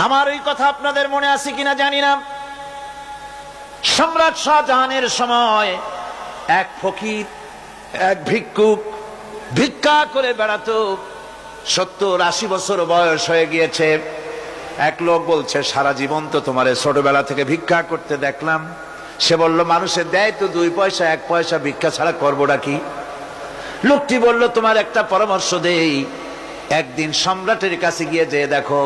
আমার ওই কথা আপনাদের মনে আছে কিনা জানি না। সম্রাট শাহজাহানের সময় এক ফকির, এক ভিক্ষুক ভিক্ষা করে বেড়াতো। 70-80 বছর বয়স হয়ে গিয়েছে। এক লোক বলছে, সারা জীবন তো তোমারে ছোটবেলা থেকে ভিক্ষা করতে দেখলাম। সে বলল, মানুষের দেয় তো 2 পয়সা 1 পয়সা, ভিক্ষা ছাড়া করবোটা কি? লোকটি বলল, তোমার একটা পরামর্শ দেই, একদিন সম্রাটের কাছে গিয়ে যে দেখো,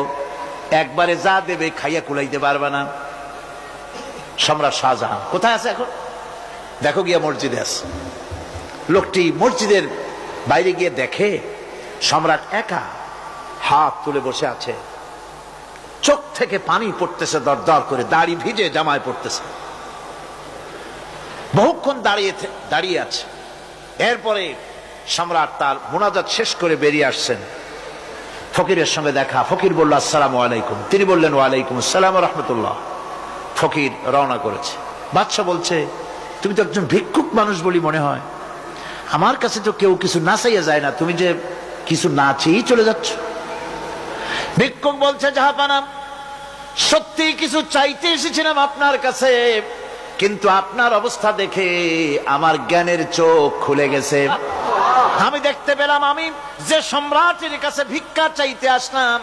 একবারে যা দেবে খাইয়া কুলাইতে পারবে না। সম্রাট শাহজাহান কোথায় আছে এখন? দেখো গিয়া মসজিদে আছে। লোকটি মসজিদের বাইরে গিয়ে দেখে সম্রাট একা হাত তুলে বসে আছে, চোখ থেকে পানি পড়তেছে দর দর করে, দাড়ি ভিজে জামায় পড়তেছে। বহুক্ষণ দাঁড়িয়ে আছে। এরপরে সম্রাট তার মুনাজাত শেষ করে বেরিয়ে আসছেন। ফকিরের সঙ্গে দেখা। ফকির বলল, আসসালামু আলাইকুম। তিনি বললেন, ওয়ালাইকুম আসসালাম রাহমাতুল্লাহ। ফকির রওনা করেছে। বাদশা বলছে, তুমি তো একজন ভিক্ষুক মানুষ বলি মনে হয়, আমার কাছে তো কেউ কিছু না চাইয়া যায় না, তুমি যে কিছু না চেয়েই চলে যাচ্ছ। ভিক্ষুক বলছে, জাহাপানা, সত্যি কিছু চাইতে এসেছিলাম আপনার কাছে, কিন্তু আপনার অবস্থা দেখে আমার জ্ঞানের চোখ খুলে গেছে। আমি দেখতে পেলাম আমি যে সম্রাটের কাছে ভিক্ষা চাইতে আসলাম,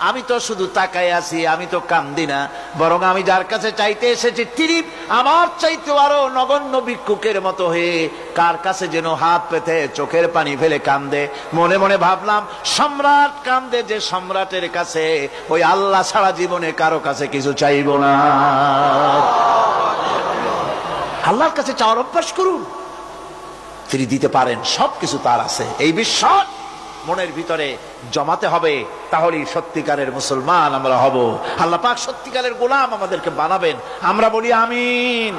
আমি তো শুধু তাকায় আছি, আমি তো কান্দি না, বরং আমি যার কাছে চাইতে এসেছি তিনি আমার চাইতে আরো নগণ্য ভিক্ষুকের মতো হয়ে কার কাছে যেন হাত পেতে চোখের পানি ফেলে কান্দে। মনে মনে ভাবলাম, সম্রাট কান্দে যে সম্রাটের কাছে, ওই আল্লাহ ছাড়া জীবনে কারো কাছে কিছু চাইব না। আল্লাহর কাছে চাওয়ার অভ্যাস করুন, তিনি দিতে পারেন, সবকিছু তার আছে। এই বিশ্বাস মনের ভিতরে জমাতে হবে, তাহলেই সত্যিকারের মুসলমান আমরা হব। আল্লাহ পাক সত্যিকারের গোলাম আমাদেরকে বানাবেন। আমরা বলি আমিন।